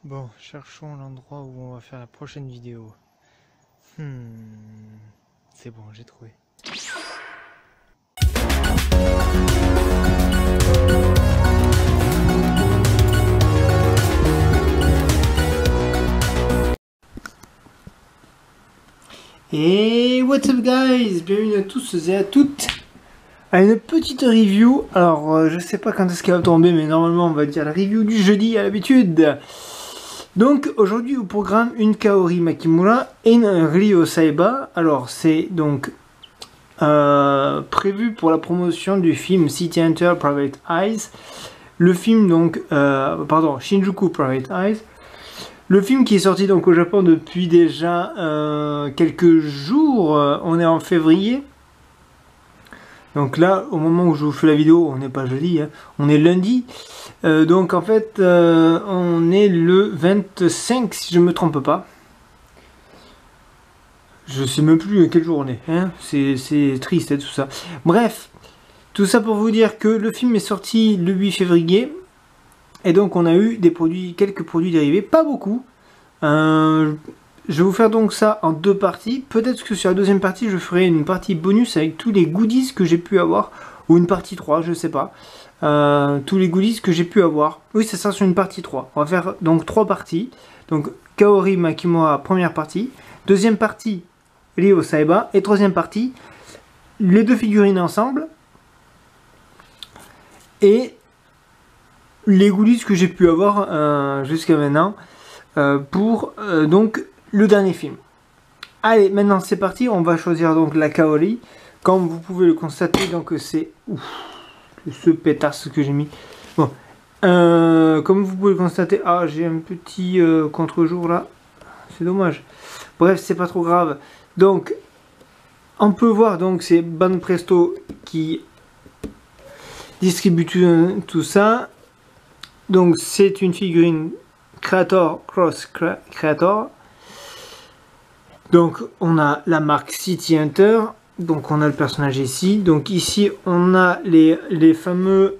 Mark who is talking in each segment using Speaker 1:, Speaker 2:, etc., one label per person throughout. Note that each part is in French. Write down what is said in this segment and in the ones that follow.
Speaker 1: Bon, cherchons l'endroit où on va faire la prochaine vidéo. C'est bon, j'ai trouvé. Et what's up guys, bienvenue à tous et à toutes à une petite review. Alors je sais pas quand est-ce qu'elle va tomber, mais normalement on va dire la review du jeudi à l'habitude. Donc aujourd'hui au programme une Kaori Makimura et une Ryo Saiba. Alors c'est donc prévu pour la promotion du film City Hunter Private Eyes. Le film donc, Shinjuku Private Eyes. Le film qui est sorti donc au Japon depuis déjà quelques jours, on est en février. Donc là, au moment où je vous fais la vidéo, on n'est pas jeudi, hein, on est lundi. Donc en fait, on est le 25 si je ne me trompe pas. Je sais même plus quel jour on est, hein. C'est triste tout ça. Bref, tout ça pour vous dire que le film est sorti le 8 février. Et donc on a eu des produits, quelques produits dérivés, pas beaucoup. Je vais vous faire donc ça en deux parties. Peut-être que sur la deuxième partie, je ferai une partie bonus avec tous les goodies que j'ai pu avoir. Ou une partie 3, je sais pas. Tous les goodies que j'ai pu avoir. Oui, ça sera sur une partie 3. On va faire donc 3 parties. Donc Kaori Makimura, première partie. Deuxième partie, Ryo Saiba. Et troisième partie, les deux figurines ensemble. Et les goodies que j'ai pu avoir jusqu'à maintenant pour donc le dernier film. Allez, maintenant c'est parti, on va choisir donc la Kaori. Comme vous pouvez le constater, donc c'est ce pétasse que j'ai mis. Bon, comme vous pouvez le constater, j'ai un petit contre-jour là, c'est dommage. Bref, c'est pas trop grave. Donc, on peut voir donc c'est Banpresto qui distribue tout ça. Donc c'est une figurine Creator Cross Creator. Donc on a la marque City Hunter. Donc on a le personnage ici. Donc ici on a les fameuses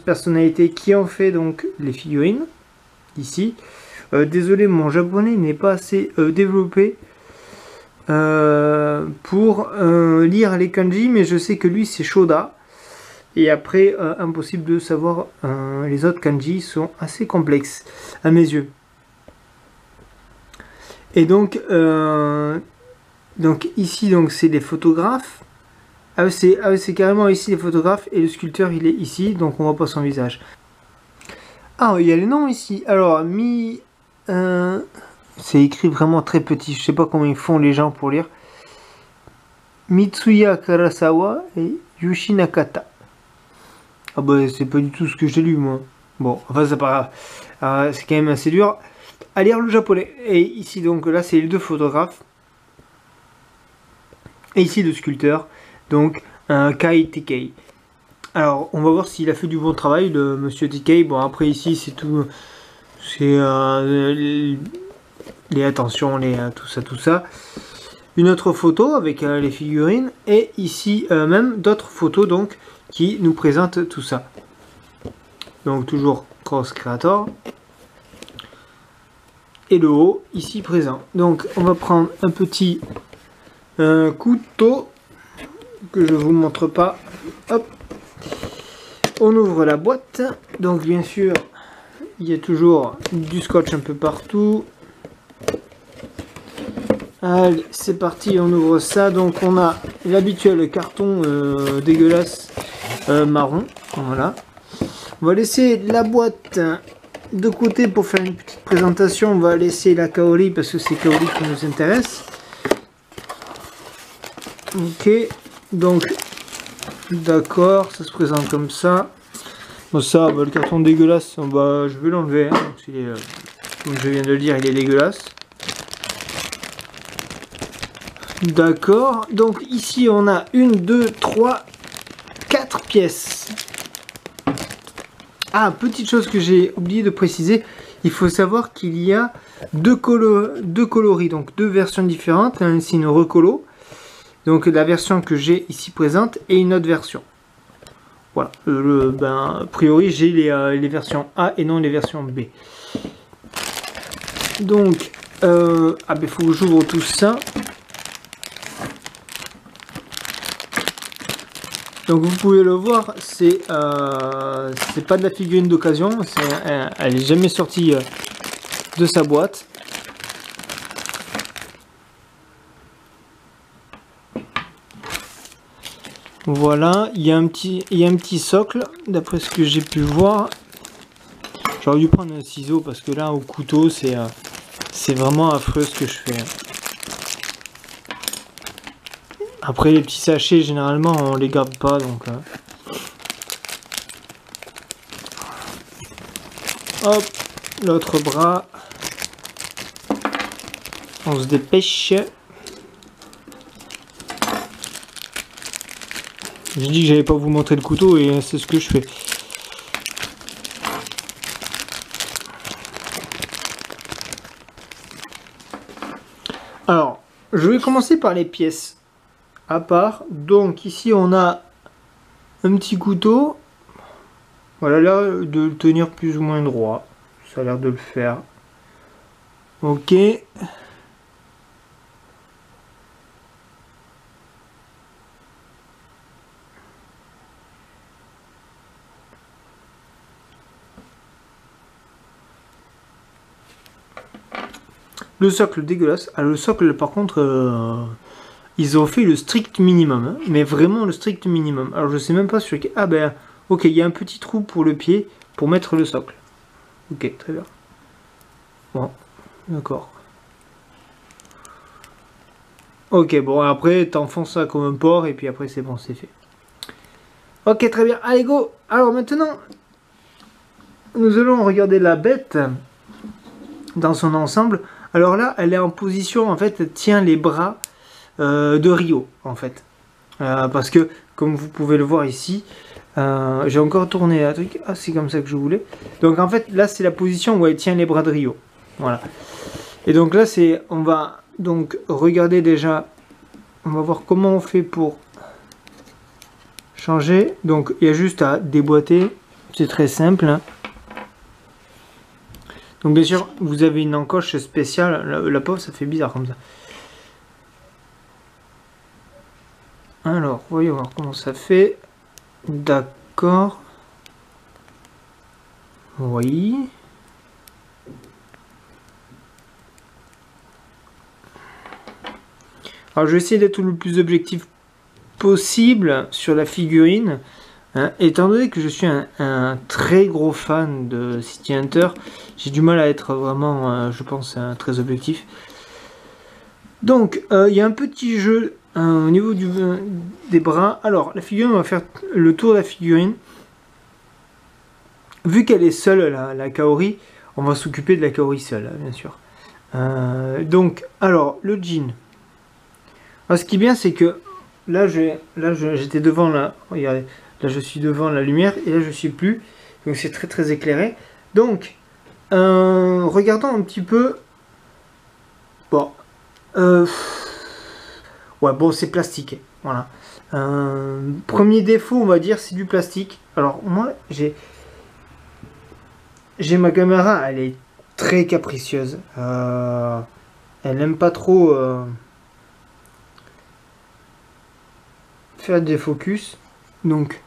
Speaker 1: personnalités qui ont fait donc les figurines. Ici. Désolé, mon japonais n'est pas assez développé pour lire les kanji, mais je sais que lui c'est Shoda. Et après, impossible de savoir, les autres kanji sont assez complexes à mes yeux. Et donc ici, donc c'est les photographes. C'est carrément ici les photographes et le sculpteur il est ici, donc on voit pas son visage. Ah, il y a les noms ici. Alors, c'est écrit vraiment très petit, je sais pas comment ils font les gens pour lire. Mitsuya Karasawa et Yushi Nakata. Ah bah c'est pas du tout ce que j'ai lu moi. Bon, enfin c'est pas grave. C'est quand même assez dur à lire le japonais. Et ici donc là c'est les deux photographes. Et ici le sculpteur. Donc Kai Tekei. Alors on va voir s'il a fait du bon travail le monsieur Tekei. Bon après ici c'est tout. C'est les attentions, tout ça. Une autre photo avec les figurines. Et ici même d'autres photos donc qui nous présente tout ça. Donc toujours Cross Creator. Et le haut ici présent. Donc on va prendre un petit couteau que je vous montre pas. Hop. On ouvre la boîte. Donc bien sûr il y a toujours du scotch un peu partout. Allez, c'est parti, on ouvre ça. Donc on a l'habituel carton dégueulasse marron. Voilà. On va laisser la boîte de côté pour faire une petite présentation. On va laisser la Kaori parce que c'est Kaori qui nous intéresse. Ok, donc d'accord, ça se présente comme ça. Bon, ça, le carton dégueulasse, je vais l'enlever. Hein, comme je viens de le dire, il est dégueulasse. D'accord, donc ici on a 1, 2, 3, 4 pièces. Ah, petite chose que j'ai oublié de préciser, il faut savoir qu'il y a deux coloris, donc deux versions différentes. C'est une recolo, donc la version que j'ai ici présente et une autre version. Voilà, ben, a priori j'ai les versions A et non les versions B. Donc, ah ben faut que j'ouvre tout ça. Donc vous pouvez le voir, c'est pas de la figurine d'occasion, elle est jamais sortie de sa boîte. Voilà, il y a un petit socle, d'après ce que j'ai pu voir. J'aurais dû prendre un ciseau parce que là au couteau c'est vraiment affreux ce que je fais. Après les petits sachets généralement on les garde pas donc. Hop, l'autre bras. On se dépêche. J'ai dit que j'allais pas vous montrer le couteau et c'est ce que je fais. Alors, je vais commencer par les pièces à part. Donc ici on a un petit couteau. Voilà, l'air de le tenir plus ou moins droit. Ça a l'air de le faire. Ok. Le socle dégueulasse. Ah, le socle par contre, ils ont fait le strict minimum. Hein, mais vraiment le strict minimum. Alors je sais même pas sur quel... Ah ben, ok, il y a un petit trou pour le pied pour mettre le socle. Ok, très bien. Bon, d'accord. Ok, bon après t'enfonces ça comme un porc et puis après c'est bon, c'est fait. Ok, très bien. Allez, go. Alors maintenant, nous allons regarder la bête dans son ensemble. Alors là, elle est en position, en fait, elle tient les bras de Rio, en fait. Parce que, comme vous pouvez le voir ici, j'ai encore tourné un truc. Ah, c'est comme ça que je voulais. Donc, en fait, là, c'est la position où elle tient les bras de Rio. Voilà. Et donc là, c'est, on va donc regarder déjà, on va voir comment on fait pour changer. Donc, il y a juste à déboîter. C'est très simple, hein. Donc bien sûr, vous avez une encoche spéciale. La pauvre, ça fait bizarre comme ça. Alors, voyons voir comment ça fait. D'accord. Oui. Alors, je vais essayer d'être le plus objectif possible sur la figurine. Hein, étant donné que je suis un très gros fan de City Hunter, j'ai du mal à être vraiment, je pense, très objectif. Donc, il y a un petit jeu au niveau des bras. Alors, la figurine, on va faire le tour de la figurine. Vu qu'elle est seule, la Kaori, on va s'occuper de la Kaori seule, bien sûr. Donc, alors, le jean. Alors, ce qui est bien, c'est que là, j'étais devant la... Regardez. Là, je suis devant la lumière et là, je suis plus. Donc, c'est très, très éclairé. Donc, regardons un petit peu. Bon. Ouais, bon, c'est plastique. Voilà. Premier défaut, on va dire, c'est du plastique. Alors, moi, j'ai ma caméra, elle est très capricieuse. Elle n'aime pas trop faire des focus. Donc,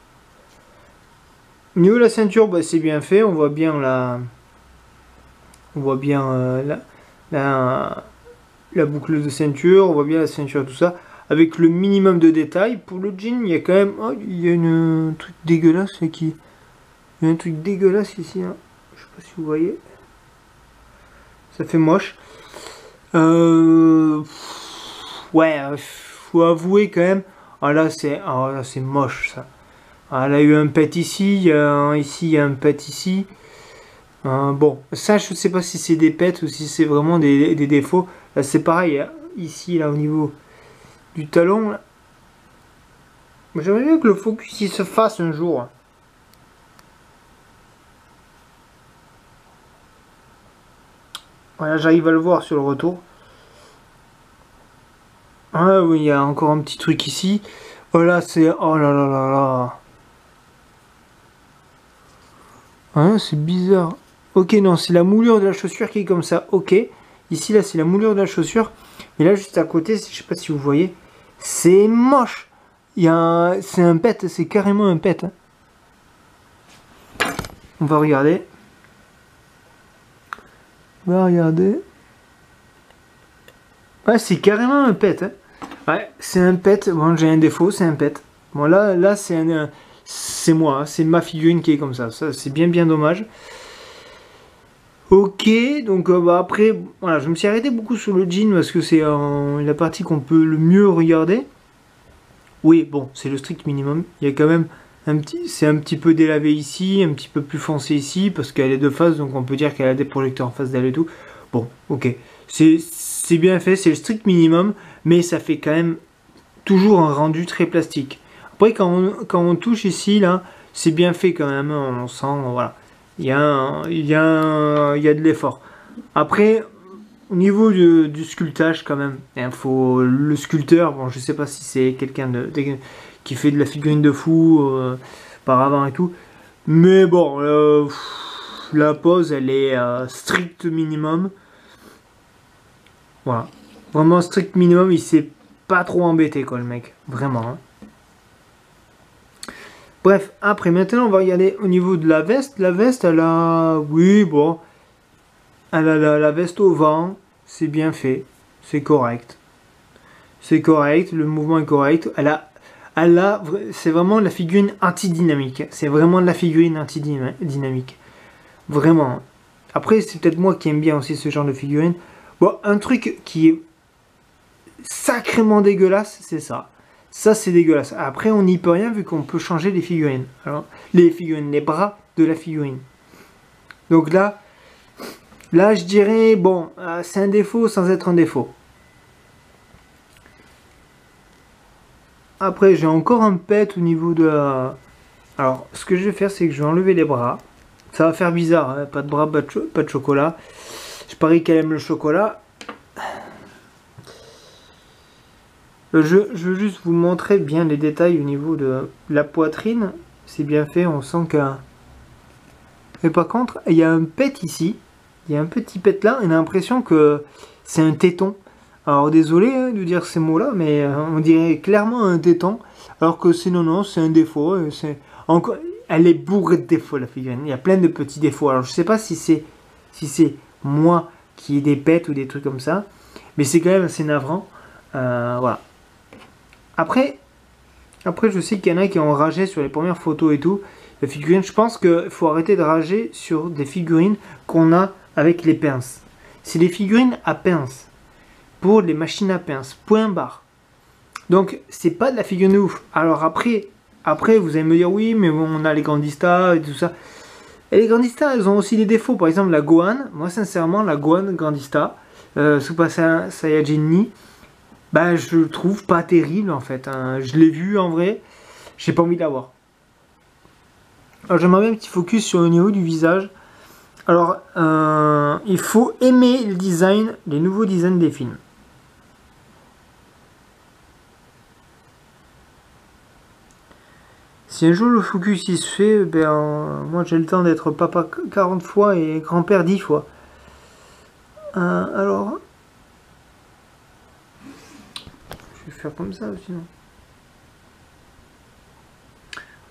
Speaker 1: au niveau de la ceinture, bah, c'est bien fait. On voit bien la boucle de ceinture. On voit bien la ceinture, tout ça. Avec le minimum de détails. Pour le jean, il y a quand même... Oh, il y a un truc dégueulasse qui... Il y a un truc dégueulasse ici. Hein. Je sais pas si vous voyez. Ça fait moche. Ouais, faut avouer quand même. Ah là, c'est moche ça. Ah, elle a eu un pet ici, ici il y a un pet ici. Bon, ça je ne sais pas si c'est des pets ou si c'est vraiment des défauts. Là c'est pareil, hein. Ici là au niveau du talon. J'aimerais bien que le focus il se fasse un jour. Voilà, j'arrive à le voir sur le retour. Ah oui, il y a encore un petit truc ici. Oh là, c'est... Oh là là là là. Ah, c'est bizarre. Ok, non, c'est la moulure de la chaussure qui est comme ça. Ok. Ici, là, c'est la moulure de la chaussure. Et là, juste à côté, je sais pas si vous voyez, c'est moche. C'est un pet, c'est carrément un pet. Hein. On va regarder. On va regarder. Ouais, c'est carrément un pet. Hein. Ouais, c'est un pet. Bon, j'ai un défaut, c'est un pet. Bon, là c'est moi. Hein. C'est ma figurine qui est comme ça. Ça, c'est bien dommage. Ok, donc bah, après, voilà, je me suis arrêté beaucoup sur le jean parce que c'est la partie qu'on peut le mieux regarder. Oui, bon, c'est le strict minimum. Il y a quand même c'est un petit peu délavé ici, un petit peu plus foncé ici parce qu'elle est de face, donc on peut dire qu'elle a des projecteurs en face d'elle et tout. Bon, ok, c'est bien fait, c'est le strict minimum, mais ça fait quand même toujours un rendu très plastique. Après, quand on touche ici, là, c'est bien fait quand même. On sent, voilà. Il y a de l'effort. Après, au niveau du sculptage, quand même, il faut le sculpteur. Bon, je sais pas si c'est quelqu'un qui fait de la figurine de fou par avant et tout. Mais bon, la pose, elle est strict minimum. Voilà. Vraiment strict minimum. Il s'est pas trop embêté, quoi, le mec. Vraiment. Hein. Bref, après, maintenant, on va regarder au niveau de la veste. La veste, elle a... Oui, bon. Elle a la veste au vent. C'est bien fait. C'est correct. C'est correct. Le mouvement est correct. C'est vraiment la figurine anti-dynamique. C'est vraiment la figurine anti-dynamique. Vraiment. Après, c'est peut-être moi qui aime bien aussi ce genre de figurine. Bon, un truc qui est sacrément dégueulasse, c'est ça. Ça, c'est dégueulasse. Après, on n'y peut rien vu qu'on peut changer les figurines. Alors, les bras de la figurine. Donc là, je dirais, bon, c'est un défaut sans être un défaut. Après, j'ai encore un pet au niveau de la... Alors, ce que je vais faire, c'est que je vais enlever les bras. Ça va faire bizarre, hein. Pas de bras, pas de chocolat. Je parie qu'elle aime le chocolat. Je veux juste vous montrer bien les détails au niveau de la poitrine. C'est bien fait, on sent que... Mais par contre, il y a un pet ici. Il y a un petit pet là. On a l'impression que c'est un téton. Alors désolé hein, de dire ces mots-là, mais on dirait clairement un téton. Alors que c'est non, c'est un défaut. Elle est bourrée de défauts la figurine. Il y a plein de petits défauts. Alors je sais pas si c'est moi qui ai des pets ou des trucs comme ça. Mais c'est quand même assez navrant. Voilà. Après, je sais qu'il y en a qui ont ragé sur les premières photos et tout. Les figurines, je pense qu'il faut arrêter de rager sur des figurines qu'on a avec les pinces. C'est des figurines à pinces. Pour les machines à pinces. Point barre. Donc, c'est pas de la figurine de ouf. Alors après, vous allez me dire, oui, mais bon, on a les Grandista et tout ça. Et les Grandista, elles ont aussi des défauts. Par exemple, la Gohan. Moi, sincèrement, la Gohan Grandista, Super Saiyajin Ni, bah, je le trouve pas terrible en fait. Hein. Je l'ai vu en vrai, j'ai pas envie de l'avoir. Alors j'aimerais bien un petit focus sur le niveau du visage. Alors il faut aimer le design, les nouveaux designs des films. Si un jour le focus il se fait, ben moi j'ai le temps d'être papa 40 fois et grand-père 10 fois. Alors... Je vais faire comme ça sinon.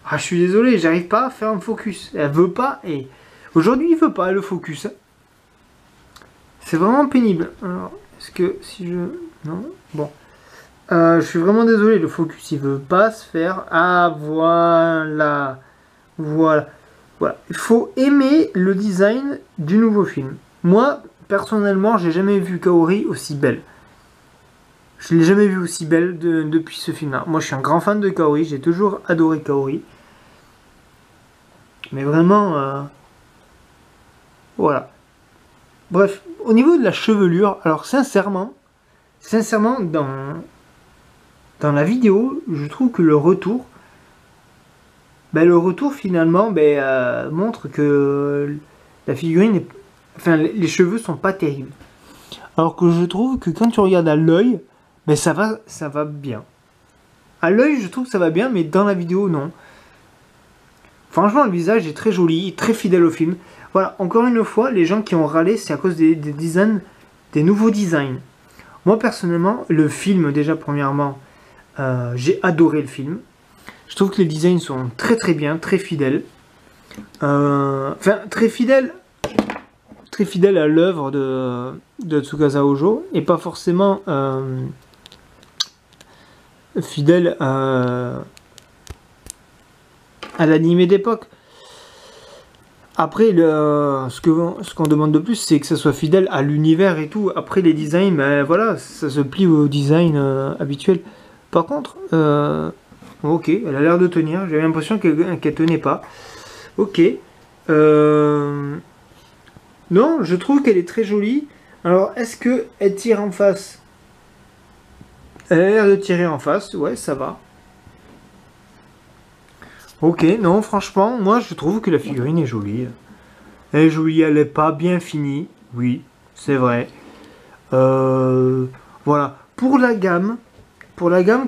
Speaker 1: Ah, je suis désolé, j'arrive pas à faire un focus. Elle veut pas et aujourd'hui il veut pas le focus. C'est vraiment pénible. Alors, est-ce que si je... Non. Bon. Je suis vraiment désolé, le focus il veut pas se faire. Ah voilà. Voilà. Voilà. Il faut aimer le design du nouveau film. Moi, personnellement, j'ai jamais vu Kaori aussi belle. Je l'ai jamais vue aussi belle depuis ce film-là. Moi, je suis un grand fan de Kaori. J'ai toujours adoré Kaori. Mais vraiment... voilà. Bref, au niveau de la chevelure, alors sincèrement, dans la vidéo, je trouve que le retour finalement montre que la figurine, enfin les cheveux sont pas terribles. Alors que je trouve que quand tu regardes à l'œil, ça va bien. À l'œil, je trouve que ça va bien, mais dans la vidéo, non. Franchement, le visage est très joli, très fidèle au film. Voilà, encore une fois, les gens qui ont râlé, c'est à cause des designs, des nouveaux designs. Moi, personnellement, le film, déjà, premièrement, j'ai adoré le film. Je trouve que les designs sont très très bien, très fidèles. Enfin, très fidèles à l'œuvre de Tsukasa Ojo, et pas forcément fidèles à l'animé d'époque. Après, ce qu'on demande de plus, c'est que ça soit fidèle à l'univers et tout. Après, les designs, ben voilà, ça se plie au design habituel. Par contre, ok, elle a l'air de tenir. J'avais l'impression qu'elle tenait pas. Ok. Non, je trouve qu'elle est très jolie. Alors, est-ce qu'elle tire en face? Elle a l'air de tirer en face. Ouais, ça va. Ok, non, franchement, moi je trouve que la figurine est jolie. Elle est jolie, elle n'est pas bien finie. Oui, c'est vrai. Voilà. Pour la gamme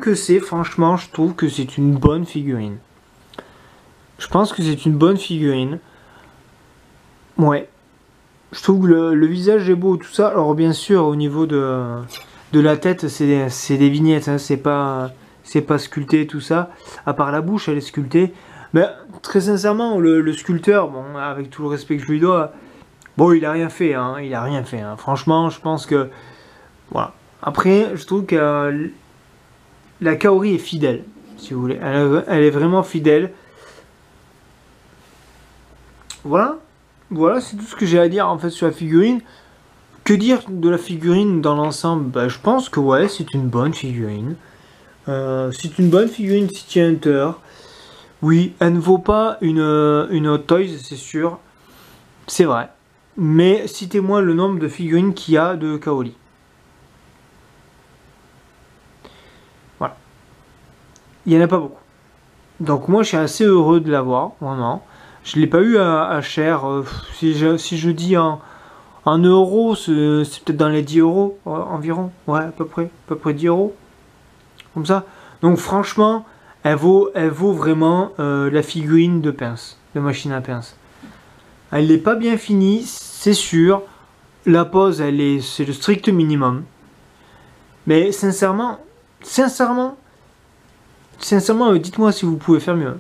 Speaker 1: que c'est, franchement, je trouve que c'est une bonne figurine. Je pense que c'est une bonne figurine. Ouais. Je trouve que le visage est beau, tout ça. Alors, bien sûr, au niveau de la tête, c'est des vignettes, hein, c'est pas sculpté, tout ça. À part la bouche, elle est sculptée. Mais très sincèrement, le sculpteur, bon, avec tout le respect que je lui dois, bon, il a rien fait, hein, il a rien fait. Hein. Franchement, je pense que, voilà. Après, je trouve que la Kaori est fidèle, si vous voulez. Elle est vraiment fidèle. Voilà. Voilà, c'est tout ce que j'ai à dire en fait sur la figurine. Que dire de la figurine dans l'ensemble? Bah, je pense que ouais, c'est une bonne figurine. C'est une bonne figurine City Hunter. Oui, elle ne vaut pas une Hot Toys, c'est sûr. C'est vrai. Mais citez-moi le nombre de figurines qu'il y a de Kaori. Voilà. Il n'y en a pas beaucoup. Donc moi, je suis assez heureux de l'avoir, vraiment. Je ne l'ai pas eu à cher. Si je dis en euros, c'est peut-être dans les 10 euros environ. Ouais, à peu près 10 euros. Comme ça. Donc franchement, elle vaut vraiment la figurine de pince, de machine à pince. Elle n'est pas bien finie, c'est sûr. La pose, c'est le strict minimum. Mais sincèrement, dites-moi si vous pouvez faire mieux.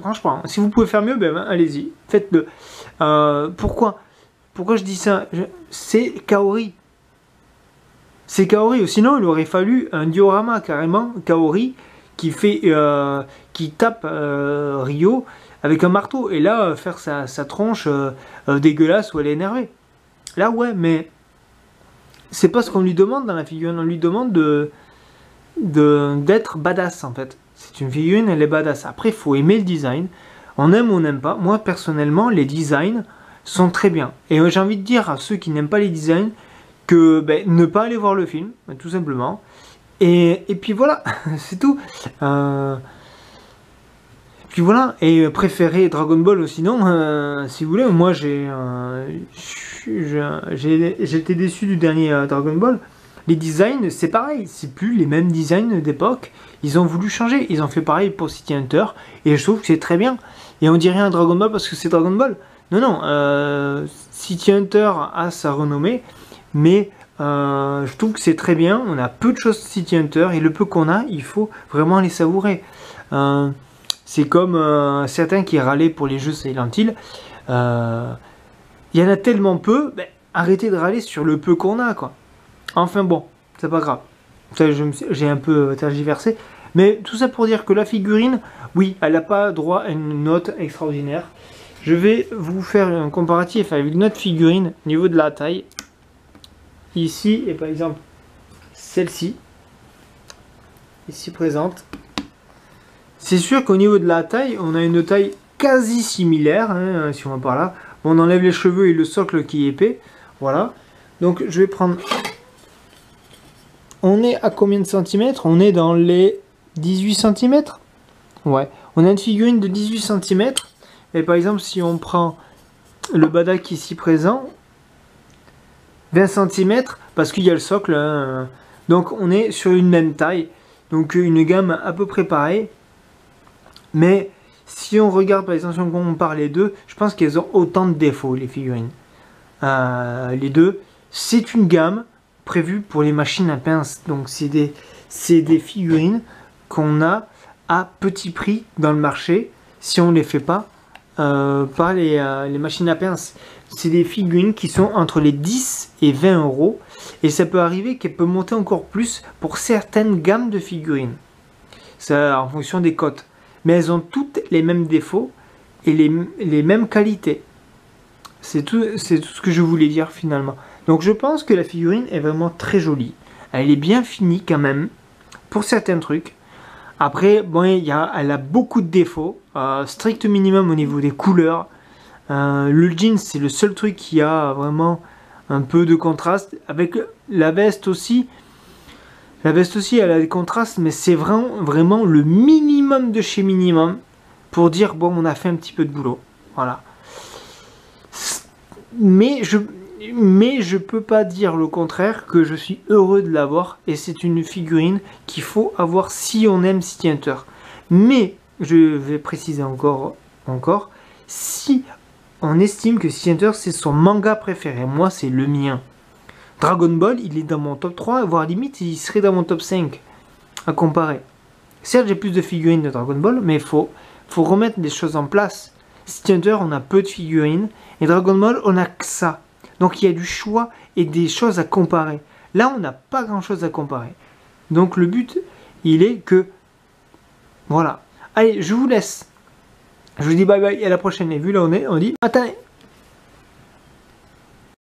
Speaker 1: Franchement, si vous pouvez faire mieux, ben allez-y, faites-le. Pourquoi je dis ça? C'est Kaori. C'est Kaori. Sinon, il aurait fallu un diorama carrément Kaori qui tape Ryo avec un marteau et là faire sa tronche dégueulasse où elle est énervée. Là ouais, mais c'est pas ce qu'on lui demande dans la figurine. On lui demande d'être badass en fait. C'est une figurine, elle est badass. Après, il faut aimer le design. On aime ou on n'aime pas. Moi, personnellement, les designs sont très bien. Et j'ai envie de dire à ceux qui n'aiment pas les designs que ne pas aller voir le film, tout simplement. Et puis voilà, c'est tout. Puis voilà, et préférer Dragon Ball sinon, si vous voulez, moi j'étais déçu du dernier Dragon Ball. Les designs, c'est pareil, c'est plus les mêmes designs d'époque. Ils ont voulu changer, ils ont fait pareil pour City Hunter, et je trouve que c'est très bien. Et on dit rien à Dragon Ball parce que c'est Dragon Ball. Non, City Hunter a sa renommée, mais je trouve que c'est très bien. On a peu de choses City Hunter, et le peu qu'on a, il faut vraiment les savourer. C'est comme certains qui râlaient pour les jeux Silent Hill. Il y en a tellement peu, arrêtez de râler sur le peu qu'on a, quoi. Enfin bon, c'est pas grave. J'ai un peu tergiversé. Mais tout ça pour dire que la figurine, oui, elle n'a pas droit à une note extraordinaire. Je vais vous faire un comparatif avec notre figurine au niveau de la taille. Ici, et par exemple, celle-ci, ici présente. C'est sûr qu'au niveau de la taille, on a une taille quasi similaire, hein, si on va par là. On enlève les cheveux et le socle qui est épais. Voilà. Donc je vais prendre... On est à combien de centimètres? On est dans les 18 cm. Ouais. On a une figurine de 18 cm. Et par exemple, si on prend le Badak ici présent, 20 cm, parce qu'il y a le socle. Hein, donc on est sur une même taille. Donc une gamme à peu près pareille. Mais si on regarde par exemple, si on compare les deux, je pense qu'elles ont autant de défauts, les figurines. Les deux, c'est une gamme prévue pour les machines à pince. Donc c'est des figurines qu'on a à petit prix dans le marché si on ne les fait pas par les machines à pince. C'est des figurines qui sont entre les 10 et 20 euros. Et ça peut arriver qu'elles peuvent monter encore plus pour certaines gammes de figurines. Ça en fonction des cotes. Mais elles ont toutes les mêmes défauts et les mêmes qualités. C'est tout ce que je voulais dire finalement. Donc je pense que la figurine est vraiment très jolie. Elle est bien finie quand même pour certains trucs. Après, bon, elle a beaucoup de défauts. Strict minimum au niveau des couleurs. Le jean, c'est le seul truc qui a vraiment un peu de contraste. Avec la veste aussi. La veste aussi, elle a des contrastes, mais c'est vraiment le minimum de chez minimum pour dire, bon, on a fait un petit peu de boulot. Voilà. Mais je peux pas dire le contraire, que je suis heureux de l'avoir, et c'est une figurine qu'il faut avoir si on aime City Hunter. Mais, je vais préciser encore, si on estime que City Hunter c'est son manga préféré, moi c'est le mien. Dragon Ball, il est dans mon top 3, voire limite, il serait dans mon top 5 à comparer. Certes, j'ai plus de figurines de Dragon Ball, mais il faut remettre les choses en place. City Hunter, on a peu de figurines, et Dragon Ball, on a que ça. Donc il y a du choix et des choses à comparer. Là, on n'a pas grand chose à comparer. Donc le but, il est que... Voilà. Allez, je vous laisse. Je vous dis bye bye, à la prochaine. Et vu là, on dit... Attends.